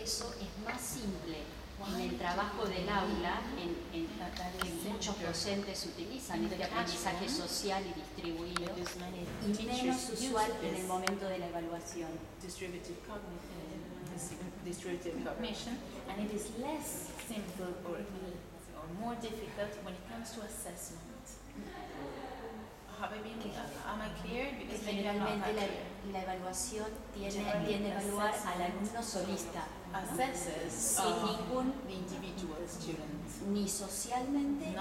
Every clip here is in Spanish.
eso es más simple en el trabajo del aula, que muchos docentes utilizan este aprendizaje social y distribuido, y menos usual en el momento de la evaluación. Distributive cognition, and it is less simple or more difficult when it comes to assessment. Am I clear? Because Generalmente la evaluación tiende a evaluar al alumno solista, assesses sin ningún, the individual student, ni socialmente, ni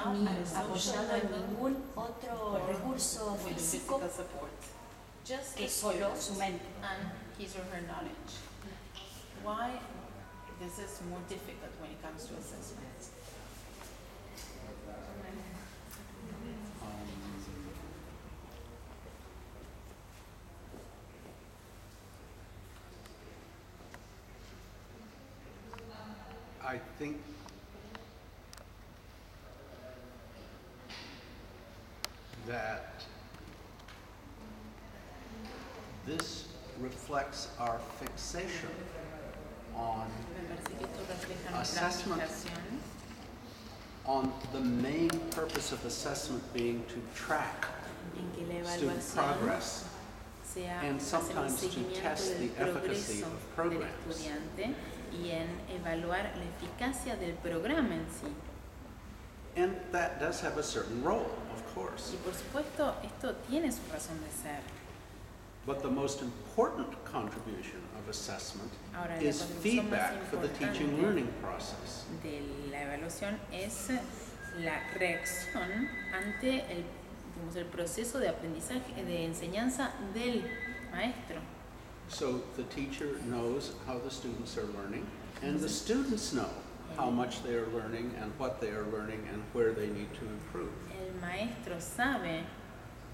apoyado en ningún otro recurso with físico physical support, just que the solo student su mente. and his or her knowledge. Why this is more difficult when it comes to assessment? I think that this reflects our fixation on Me parece que esto refleja nuestra Assessment. fijación on the main purpose of assessment being to track en que la student evaluación progress sea and hacer un sometimes to seguimiento test del the efficacy progreso of del programs. estudiante y en evaluar la eficacia del programa en sí. And that does have a certain role, of course. Y por supuesto, esto tiene su razón de ser. But the most important contribution of assessment Ahora, la is contribución más feedback for the teaching importante learning process. de la evaluación es la reacción ante el proceso de aprendizaje, de enseñanza del maestro. So the teacher knows how the students are learning, and the students know how much they are learning and what they are learning and where they need to improve. El maestro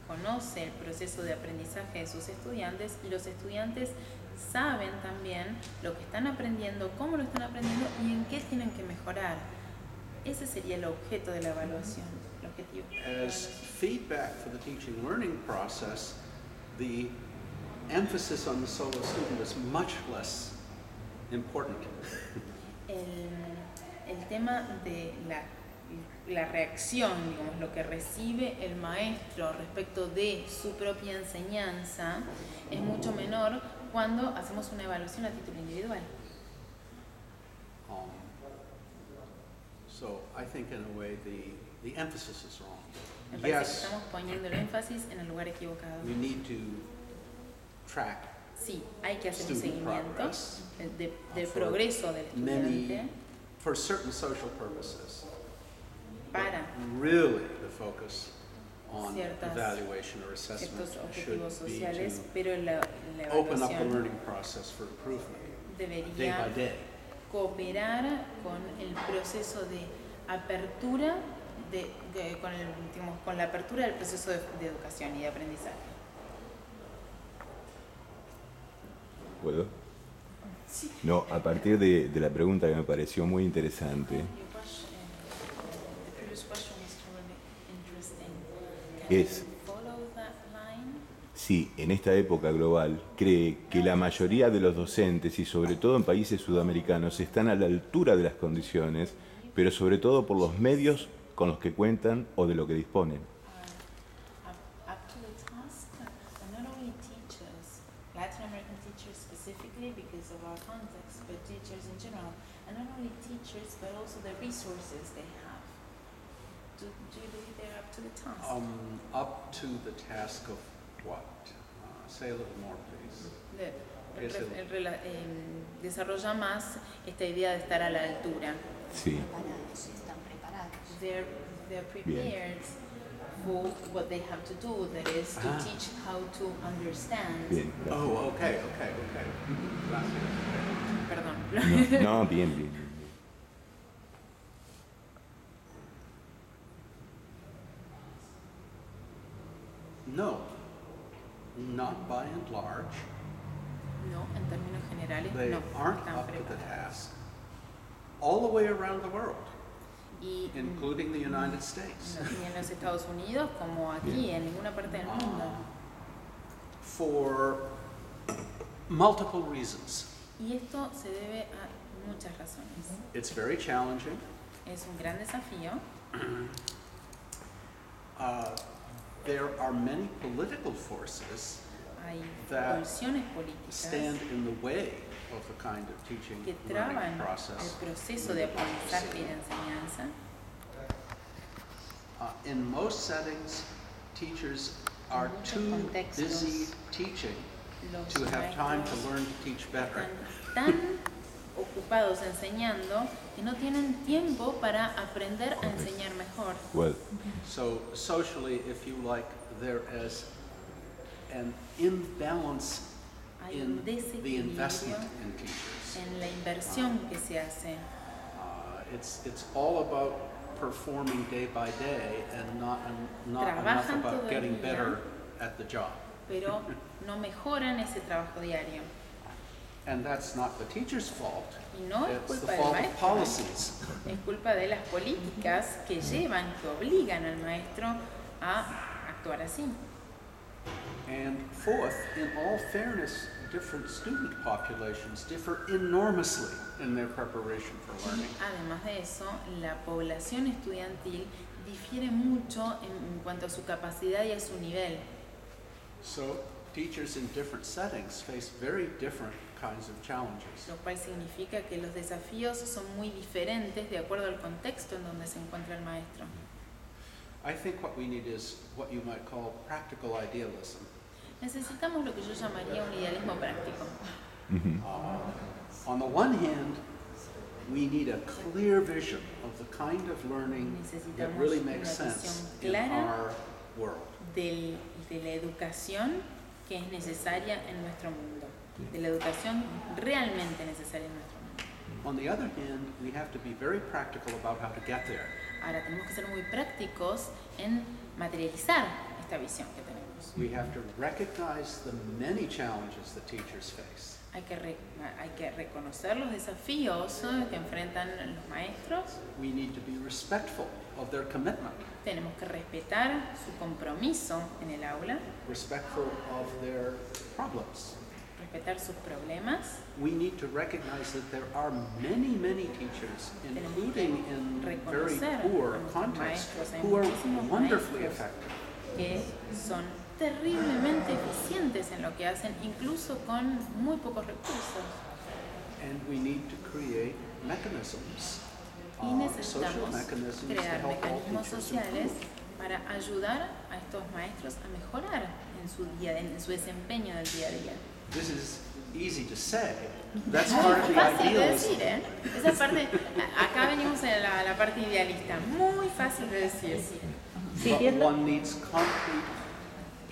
conoce el proceso de aprendizaje de sus estudiantes y los estudiantes saben también lo que están aprendiendo, cómo lo están aprendiendo y en qué tienen que mejorar. Ese sería el objeto de la evaluación, el objetivo. As feedback for the teaching learning process, the emphasis on the solo student is much less important. El tema de la reacción, digamos, lo que recibe el maestro respecto de su propia enseñanza es mucho menor cuando hacemos una evaluación a título individual. So I think in a way the emphasis is wrong. Me parece que Yes, estamos poniendo el énfasis en el lugar equivocado. we need to track Sí, hay que hacer un student seguimiento progress del for progreso del estudiante for certain social purposes. para But really, the focus on Ciertas- evaluation or assessment estos should objetivos be sociales, to pero la open up the evaluación learning process for improvement day debería by day. cooperar con el proceso de apertura con la apertura del proceso de educación y de aprendizaje. ¿Puedo? No, a partir de la pregunta que me pareció muy interesante, es si en esta época global cree que la mayoría de los docentes y sobre todo en países sudamericanos están a la altura de las condiciones, pero sobre todo por los medios con los que cuentan o de lo que disponen. Up to the task, not only teachers, Latin American teachers specifically because of our context, but teachers in general, and not only teachers but also the resources they have. Do you believe they're up to the task? Up to the task of what? Say a little more, please. Desarrolla más esta idea de estar a la altura. Sí. Están preparados. They're prepared for what they have to do, that is to teach how to understand. Bien. Oh, okay. Gracias. Perdón. No, bien. No, not by and large. No, en términos generales, They no aren't están up to the preparados. task. All the way around the world, Y including the United States. ni en los Estados Unidos como aquí, en ninguna parte del mundo. For multiple reasons. Y esto se debe a muchas razones. It's very challenging. Es un gran desafío. There are many political forces Hay that pulsiones políticas stand in the way of the kind of teaching que learning traban el process. proceso de aprendizaje y de enseñanza. In most settings, teachers are muchos too contextos, busy teaching Los to have time to maestros learn to teach better. están tan ocupados enseñando que no tienen tiempo para aprender a enseñar mejor. Well, So socially, if you like, there is an imbalance Hay in un the desequilibrio investment in teachers. en la inversión que se hace. It's all about performing day by day and not enough Trabajan todo about el getting día. better at the job. Pero no mejoran ese trabajo diario. And that's not the teacher's fault. Y no es It's the culpa del fault of maestro, policies. es culpa de las políticas que llevan, que obligan al maestro a actuar así. And fourth, in all fairness, different student populations differ enormously in their preparation for learning. Además de eso, la población estudiantil difiere mucho en cuanto a su capacidad y a su nivel. So teachers in different settings face very different kinds of challenges. Lo cual significa que los desafíos son muy diferentes de acuerdo al contexto en donde se encuentra el maestro. I think what we need is what you might call practical idealism. Necesitamos lo que yo llamaría un idealismo práctico. On the one hand, we need a clear vision of the kind of learning that Necesitamos really una makes sense visión in clara our world. De la educación que es necesaria en nuestro mundo, de la educación realmente necesaria en nuestro mundo. On the other hand, we have to be very practical about how to get there. Ahora tenemos que ser muy prácticos en materializar esta visión que tenemos. We have to recognize the many challenges that teachers face. Hay que reconocer los desafíos que enfrentan los maestros. We need to be respectful of their commitment, Tenemos que respetar su compromiso en el aula, respectful of their problems. respetar sus problemas. We need to recognize that there are many, many teachers, including in very reconocer poor a nuestros contexts, maestros. Hay who are muchísimos wonderfully maestros effective. que son terriblemente eficientes en lo que hacen, incluso con muy pocos recursos. And we need to create mechanisms, Y social necesitamos mechanisms to crear help all mecanismos teachers sociales improve. para ayudar a estos maestros a mejorar en su desempeño del día a día. This is easy to say. That's part of the Fácil de idealism. decir, ¿eh? Esa parte, acá venimos a la parte idealista, muy fácil de decir. But one needs concrete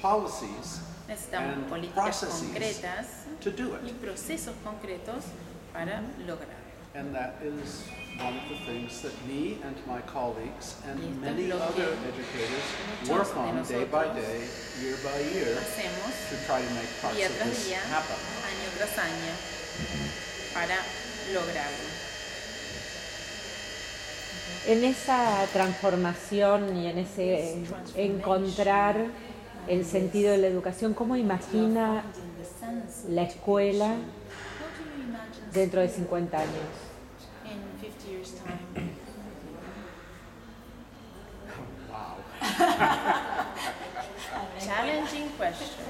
policies Necesitamos and políticas processes concretas to do y it. procesos concretos para lograr. And that is one of the things that me and my colleagues Y and esto es many lo que other educators muchos work de on day by nosotros day, year by year, Hacemos to try to make parts día of tras this día, happen. año tras año, para lograrlo. En esa transformación y en ese encontrar el sentido de la educación, ¿cómo imagina la escuela dentro de 50 años? In 50 years' time. Wow. Challenging question.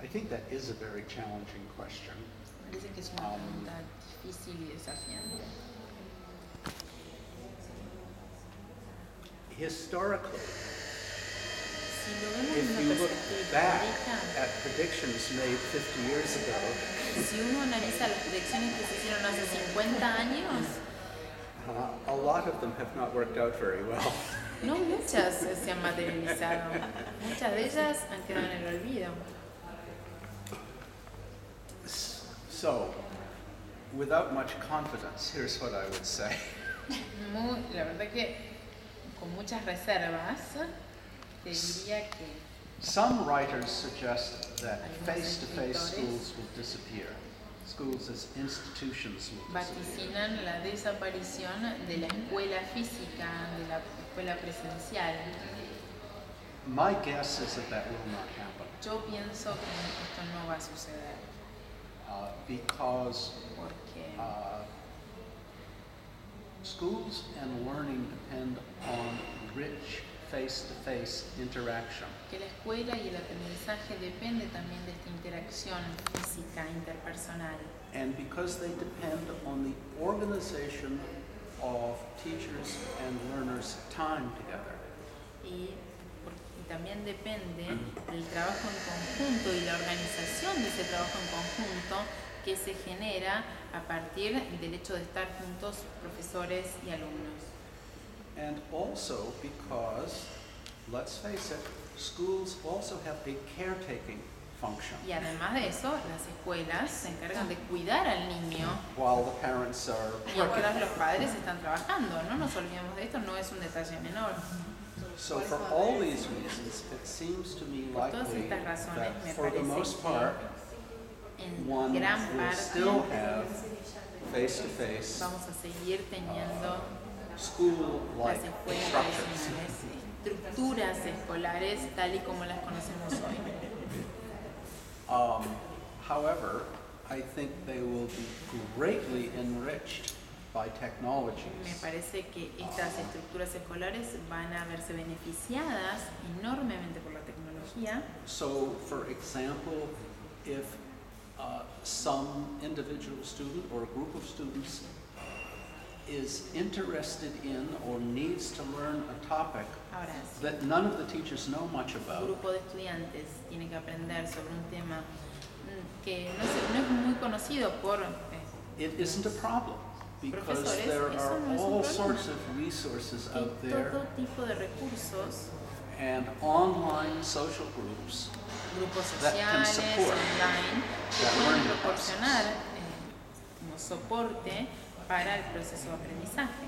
I think that is a very challenging question. Parece que es una pregunta difícil y desafiante. Historically, Si lo vemos if en you una look perspectiva back histórica, at predictions made 50 years ago, si uno analiza las predicciones que se hicieron hace 50 años, a lot of them have not worked out very well. no muchas se han materializado. Muchas de ellas han quedado en el olvido. So, without much confidence, here's what I would say. La verdad que con muchas reservas te diría que Some writers suggest that face-to-face schools will disappear. Schools as institutions will disappear. Vaticinan la desaparición de la escuela física, de la escuela presencial. My guess is that that will not happen. Yo pienso que esto no va a suceder Because porque schools and learning depend on rich face-to-face interaction. que la escuela y el aprendizaje depende también de esta interacción física interpersonal. And because they depend on the organization of teachers and learners' time together. Y también depende del trabajo en conjunto y la organización de ese trabajo en conjunto que se genera a partir del hecho de estar juntos profesores y alumnos. And also because, let's face it, schools also have a caretaking function. Y además de eso, las escuelas se encargan de cuidar al niño While the parents are mientras working. los padres están trabajando. No nos olvidemos de esto, no es un detalle menor. So for all these reasons, it seems to me Por todas likely estas razones, that me for the parece most que part, en one gran will still parte have face-to-face vamos a seguir teniendo school-like las escuelas structures. tradicionales, estructuras escolares tal y como las conocemos hoy. However, I think they will be greatly enriched by Me technologies. parece que estas estructuras escolares van a verse beneficiadas enormemente por la tecnología. So, for example, if some individual student or a group of students is interested in or needs to learn a topic Ahora, si that none of the teachers know much un about, grupo de estudiantes tiene que aprender sobre un tema que no es muy conocido por it isn't a problem because profesores, there eso are no es un all problema. sorts of resources out Hay there todo tipo de recursos, and online social groups grupos that can sociales, support online, que that pueden learning proporcionar como soporte para el proceso de aprendizaje.